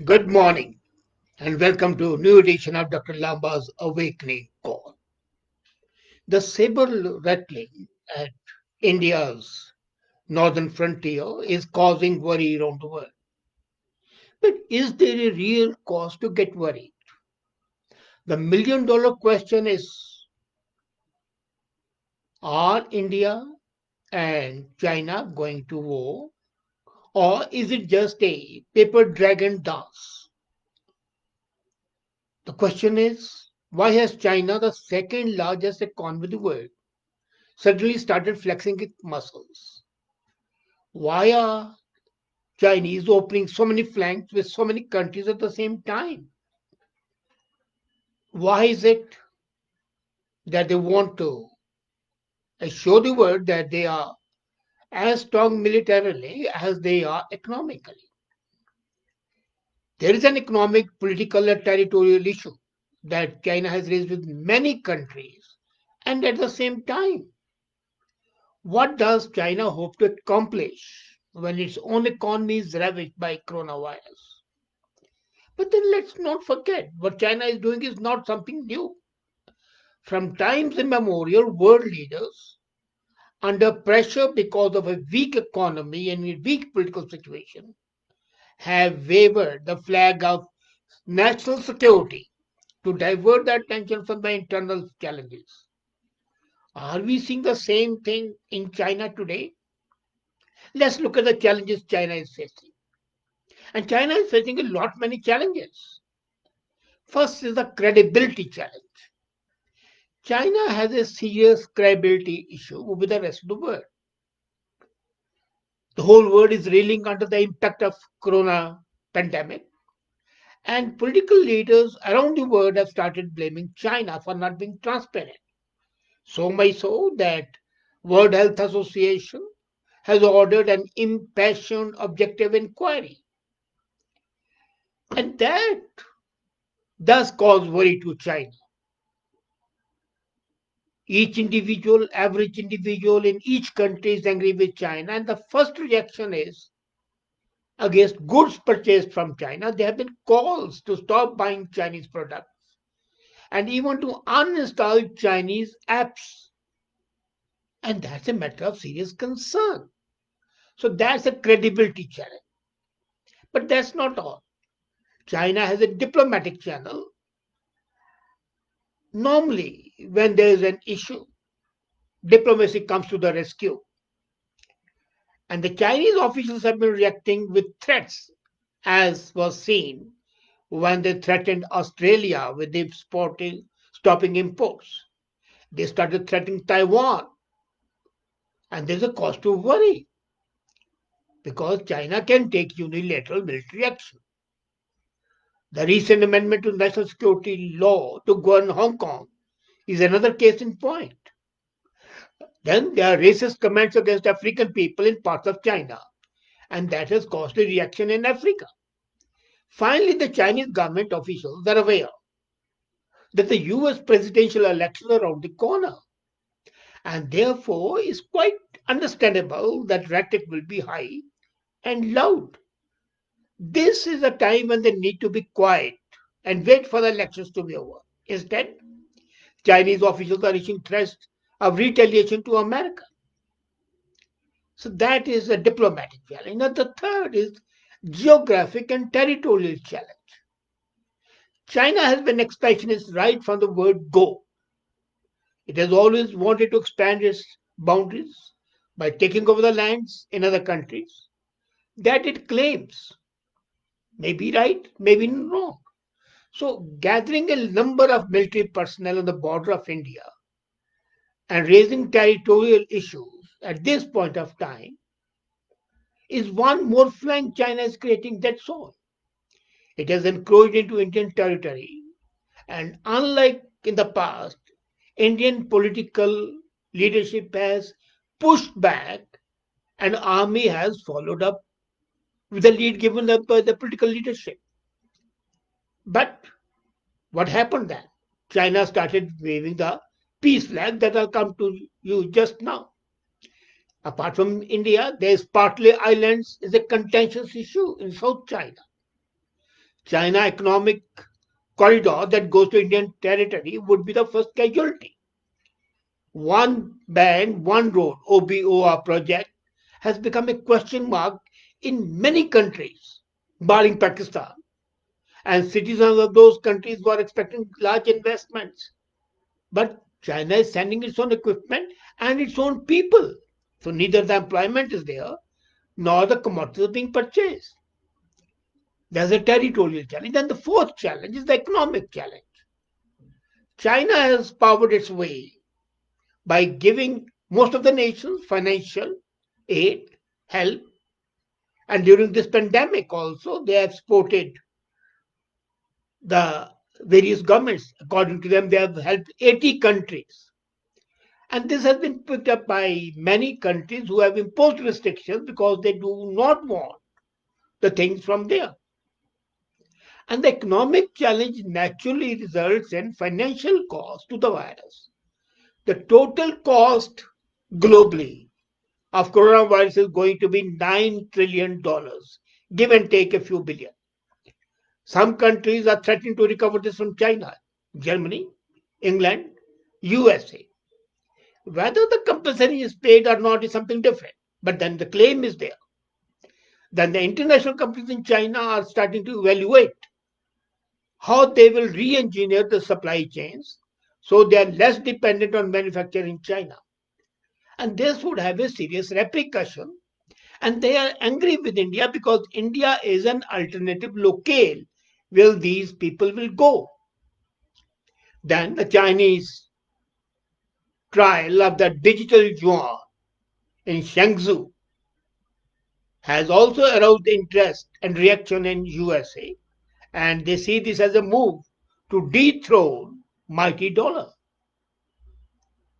Good morning and welcome to a new edition of Dr. Lamba's Awakening Call. The saber rattling at India's northern frontier is causing worry around the world. But is there a real cause to get worried? The million-dollar question is, are India and China going to war, or is it just a paper dragon dance? The question is, why has China, the second largest economy in the world, suddenly started flexing its muscles? Why are Chinese opening so many flanks with so many countries at the same time? Why is it that they want to show the world that they are as strong militarily as they are economically? There is an economic, political, and territorial issue that China has raised with many countries. And at the same time, what does China hope to accomplish when its own economy is ravaged by coronavirus? But then let's not forget what China is doing is not something new. From times immemorial, world leaders, under pressure because of a weak economy and a weak political situation, have wavered the flag of national security to divert the attention from the internal challenges. Are we seeing the same thing in China today? Let's look at the challenges China is facing. And China is facing a lot many challenges. First is the credibility challenge. China has a serious credibility issue with the rest of the world. The whole world is reeling under the impact of corona pandemic, and political leaders around the world have started blaming China for not being transparent. So much so that World Health Association has ordered an impassioned objective inquiry. And that does cause worry to China. Average individual in each country is angry with China, and the first reaction is against goods purchased from China. There have been calls to stop buying Chinese products and even to uninstall Chinese apps. And that's a matter of serious concern. So that's a credibility challenge. But that's not all. China has a diplomatic channel. Normally, when there is an issue, diplomacy comes to the rescue. And the Chinese officials have been reacting with threats, as was seen when they threatened Australia with stopping imports. They started threatening Taiwan, and there's a cause to worry because China can take unilateral military action. The recent amendment to national security law to govern Hong Kong is another case in point. Then there are racist comments against African people in parts of China, and that has caused a reaction in Africa. Finally, the Chinese government officials are aware that the US presidential election are around the corner, and therefore it's quite understandable that rhetoric will be high and loud. This is a time when they need to be quiet and wait for the elections to be over. Instead, Chinese officials are issuing threats of retaliation to America. So that is a diplomatic challenge. Now the third is geographic and territorial challenge. China has been expansionist right from the word go. It has always wanted to expand its boundaries by taking over the lands in other countries that it claims may be right, maybe wrong. So, gathering a number of military personnel on the border of India and raising territorial issues at this point of time is one more flank China is creating, that's all. It has encroached into Indian territory, and unlike in the past, Indian political leadership has pushed back and army has followed up with the lead given up by the political leadership. But what happened then? China started waving the peace flag that I'll come to you just now. Apart from India, there's partly islands is a contentious issue in South China. China economic corridor that goes to Indian territory would be the first casualty. One band, one road, OBOR project, has become a question mark in many countries, barring Pakistan. And citizens of those countries were expecting large investments. But China is sending its own equipment and its own people. So neither the employment is there nor the commodities are being purchased. There's a territorial challenge. And the fourth challenge is the economic challenge. China has powered its way by giving most of the nations financial aid, help, and during this pandemic also they have supported the various governments. According to them, they have helped 80 countries. And this has been picked up by many countries who have imposed restrictions because they do not want the things from there. And the economic challenge naturally results in financial cost to the virus. The total cost globally of coronavirus is going to be $9 trillion, give and take a few billion. Some countries are threatening to recover this from China, Germany, England, USA. Whether the compensation is paid or not is something different, but then the claim is there. Then the international companies in China are starting to evaluate how they will re engineer the supply chains so they are less dependent on manufacturing in China. And this would have a serious repercussion. And they are angry with India because India is an alternative locale where these people will go. Then the Chinese trial of the digital yuan in Shenzhou has also aroused interest and reaction in USA, and they see this as a move to dethrone mighty dollar.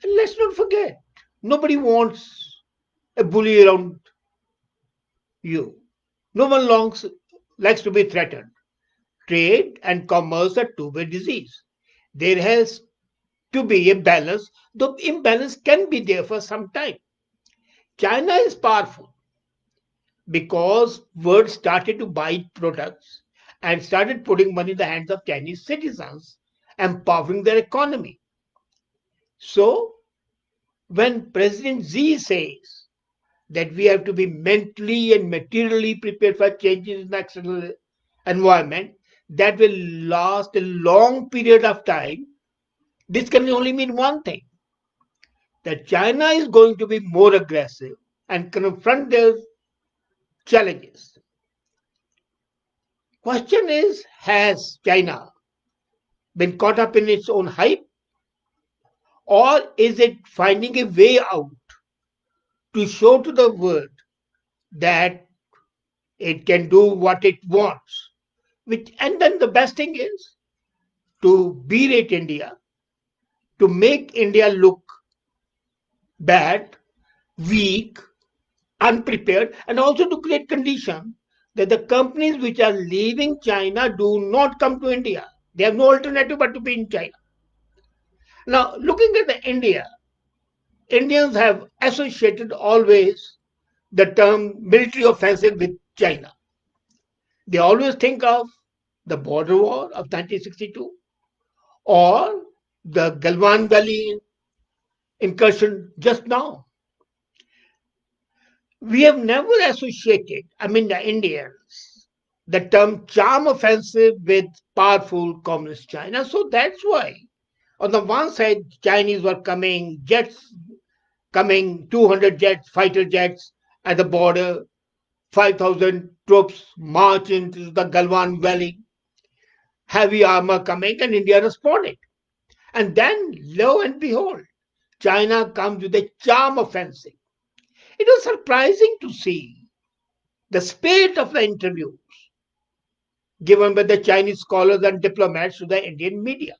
And let's not forget, nobody wants a bully around you. No one likes to be threatened. Trade and commerce are two-way disease. There has to be a balance, though imbalance can be there for some time. China is powerful because world started to buy products and started putting money in the hands of Chinese citizens, empowering their economy. So, when President Xi says that we have to be mentally and materially prepared for changes in the external environment that will last a long period of time, this can only mean one thing, that China is going to be more aggressive and confront their challenges. Question is, has China been caught up in its own hype, or is it finding a way out to show to the world that it can do what it wants? Which, and then the best thing is to berate India, to make India look bad, weak, unprepared, and also to create conditions that the companies which are leaving China do not come to India. They have no alternative but to be in China. Now, looking at the India, Indians have associated always the term military offensive with China. They always think of the border war of 1962 or the Galwan Valley incursion just now. We have never associated, I mean, the Indians, the term charm offensive with powerful communist China. So that's why, on the one side, Chinese were coming, jets coming, 200 jets, fighter jets at the border, 5,000 troops march into the Galwan Valley, heavy armor coming, and India responded. And then, lo and behold, China comes with a charm offensive. It was surprising to see the spirit of the interviews given by the Chinese scholars and diplomats to the Indian media.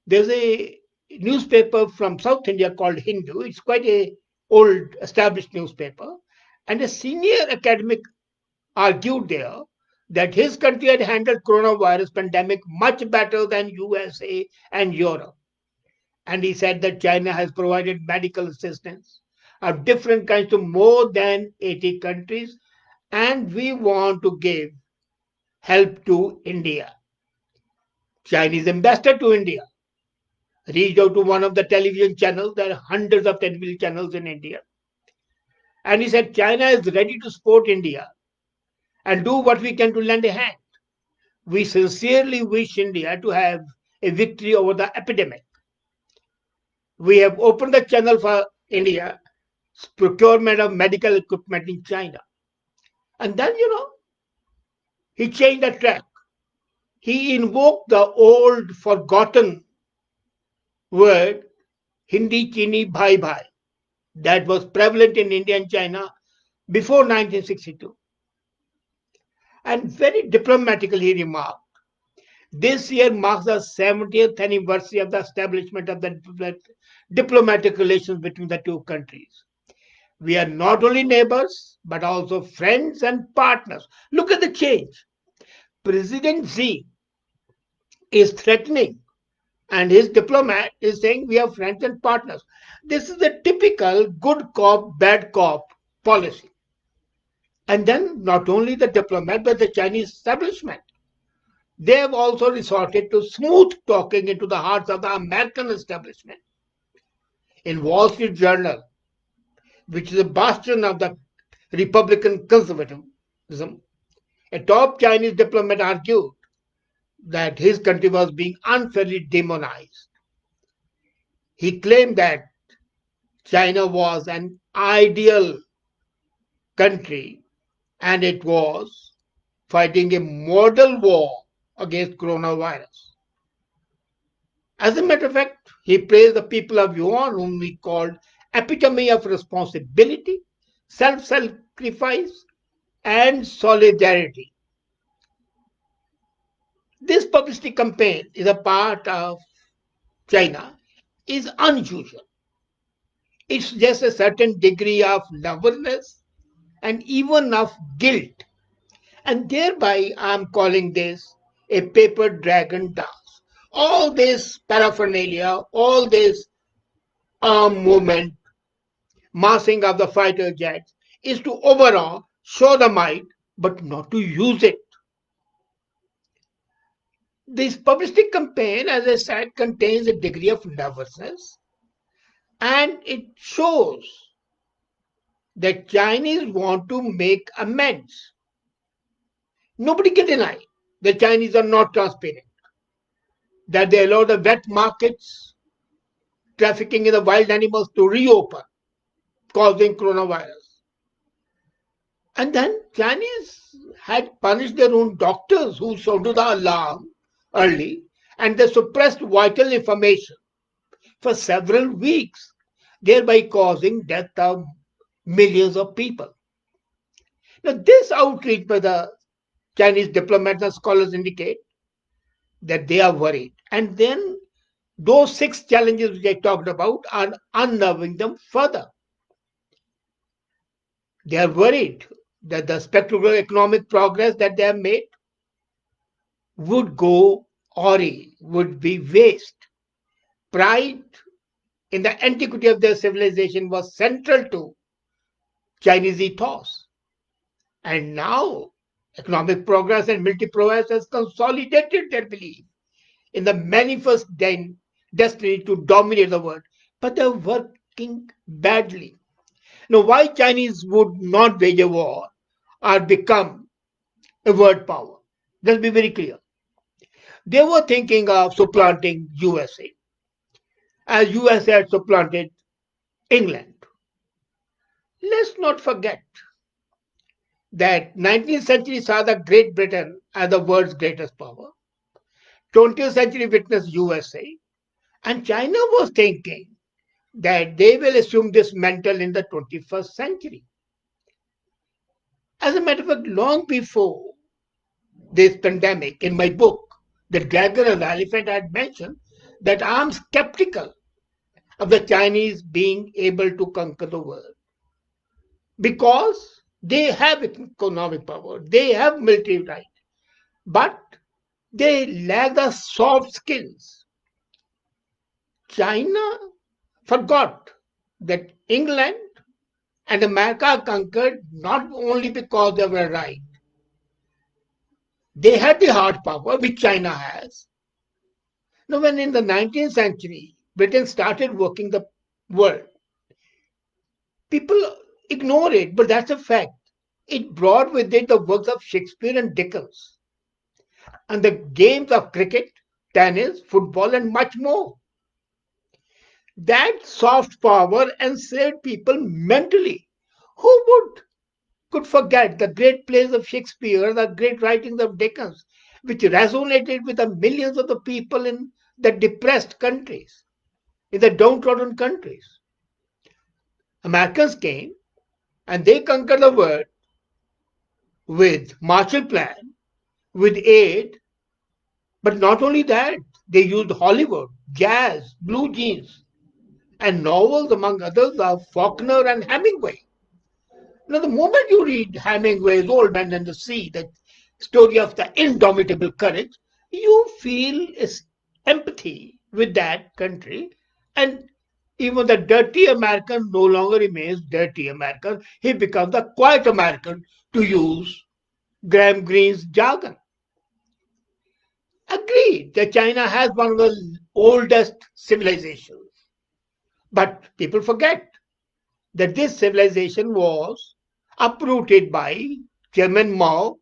There's a newspaper from South India called Hindu. It's quite a old established newspaper. And a senior academic argued there that his country had handled coronavirus pandemic much better than USA and Europe. And he said that China has provided medical assistance of different kinds to more than 80 countries, and we want to give help to India. Chinese ambassador to India reached out to one of the television channels. There are hundreds of television channels in India. And he said, China is ready to support India and do what we can to lend a hand. We sincerely wish India to have a victory over the epidemic. We have opened the channel for India's procurement of medical equipment in China. And then, he changed the track. He invoked the old forgotten word Hindi Chini Bhai Bhai that was prevalent in India and China before 1962. And very diplomatically he remarked, this year marks the 70th anniversary of the establishment of the diplomatic relations between the two countries. We are not only neighbors, but also friends and partners. Look at the change. President Xi is threatening, and his diplomat is saying we are friends and partners. This is the typical good cop, bad cop policy. And then not only the diplomat, but the Chinese establishment. They have also resorted to smooth talking into the hearts of the American establishment. In Wall Street Journal, which is a bastion of the Republican conservatism, a top Chinese diplomat argued that his country was being unfairly demonized. He claimed that China was an ideal country and it was fighting a model war against coronavirus. As a matter of fact, he praised the people of Yuan, whom he called epitome of responsibility, self-sacrifice, and solidarity. This publicity campaign is a part of China is unusual. It's just a certain degree of nervousness and even of guilt. And thereby I'm calling this a paper dragon dance. All this paraphernalia, all this arm movement, massing of the fighter jets is to overawe, show the might, but not to use it. This publicity campaign, as I said, contains a degree of nervousness and it shows that Chinese want to make amends. Nobody can deny the Chinese are not transparent, that they allow the wet markets, trafficking in the wild animals to reopen, causing coronavirus. And then Chinese had punished their own doctors who sounded the alarm early and they suppressed vital information for several weeks, thereby causing death of millions of people. Now, this outreach by the Chinese diplomats and scholars indicate that they are worried. And then those six challenges which I talked about are unnerving them further. They are worried that the spectacular economic progress that they have made would go awry, would be waste. Pride in the antiquity of their civilization was central to Chinese ethos. And now economic progress and military prowess has consolidated their belief in the manifest destiny to dominate the world. But they're working badly. Now, why Chinese would not wage a war or become a world power? Let's be very clear. They were thinking of supplanting USA, as USA had supplanted England. Let's not forget that 19th century saw the Great Britain as the world's greatest power. 20th century witnessed USA, and China was thinking that they will assume this mantle in the 21st century. As a matter of fact, long before this pandemic, in my book, The Dragon and the Elephant, I had mentioned that I'm skeptical of the Chinese being able to conquer the world because they have economic power, they have military might, but they lack the soft skills. China forgot that England and America conquered not only because they were right, They had the hard power, which China has. Now, when in the 19th century, Britain started working the world, people ignore it, but that's a fact. It brought with it the works of Shakespeare and Dickens, and the games of cricket, tennis, football, and much more. That soft power enslaved people mentally. Who could forget the great plays of Shakespeare, the great writings of Dickens, which resonated with the millions of the people in the depressed countries, in the downtrodden countries? Americans came and they conquered the world with Marshall Plan, with aid, but not only that, they used Hollywood, jazz, blue jeans, and novels, among others, of Faulkner and Hemingway. Now, the moment you read Hemingway's Old Man and the Sea, the story of the indomitable courage, you feel empathy with that country. And even the dirty American no longer remains dirty American. He becomes the quiet American, to use Graham Greene's jargon. Agreed that China has one of the oldest civilizations. But people forget that this civilization was uprooted by Chairman Mao,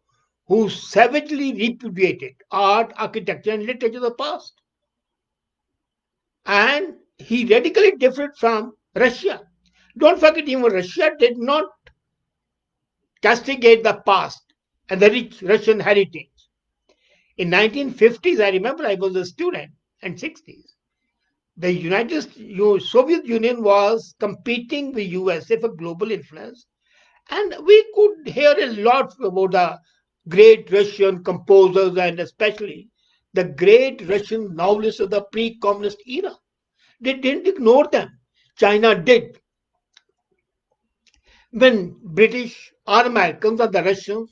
who savagely repudiated art, architecture, and literature of the past. And he radically differed from Russia. Don't forget, even Russia did not castigate the past and the rich Russian heritage. In 1950s, I remember I was a student, and 60s. The Soviet Union was competing with USA for global influence. And we could hear a lot about the great Russian composers and especially the great Russian novelists of the pre communist era. They didn't ignore them. China did. When British or Americans or the Russians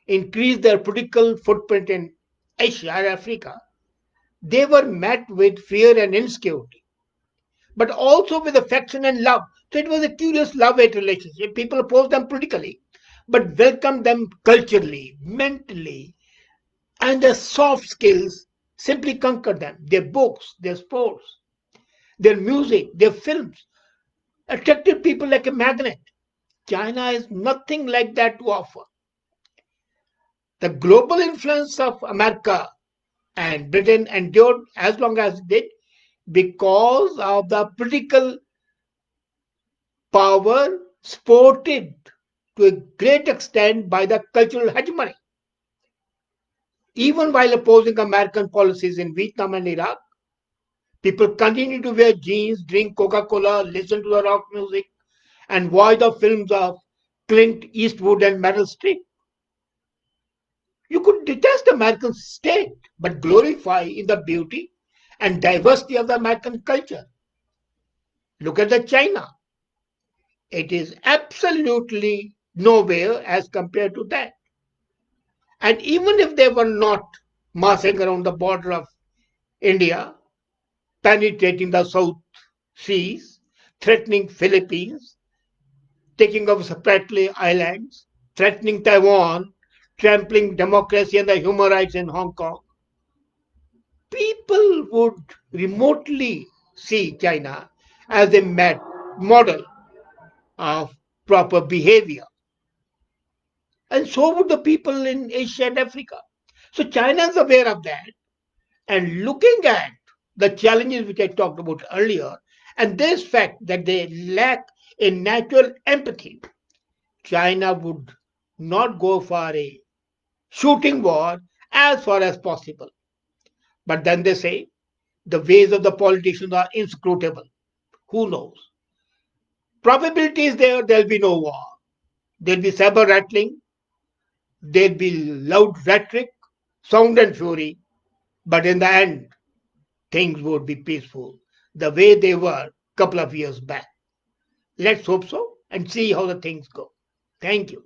increased their political footprint in Asia or Africa, they were met with fear and insecurity, but also with affection and love. So it was a curious love hate relationship. People opposed them politically, but welcomed them culturally, mentally, and their soft skills simply conquered them. Their books, their sports, their music, their films attracted people like a magnet. China is nothing like that to offer. The global influence of America and Britain endured as long as it did because of the political power sported to a great extent by the cultural hegemony. Even while opposing American policies in Vietnam and Iraq, people continue to wear jeans, drink Coca Cola, listen to the rock music, and watch the films of Clint Eastwood and Meryl Streep. You could detest the American state, but glorify in the beauty and diversity of the American culture. Look at the China. It is absolutely nowhere as compared to that. And even if they were not massing around the border of India, penetrating the South Seas, threatening Philippines, taking over separately islands, threatening Taiwan, trampling democracy and the human rights in Hong Kong, people would remotely see China as a model of proper behavior. And so would the people in Asia and Africa. So China is aware of that and looking at the challenges which I talked about earlier, and this fact that they lack a natural empathy, China would not go for a shooting war as far as possible. But then they say the ways of the politicians are inscrutable. Who knows? Probability is there, there'll be no war. There'll be saber rattling, there'll be loud rhetoric, sound and fury, but in the end, things would be peaceful the way they were a couple of years back. Let's hope so and see how the things go. Thank you.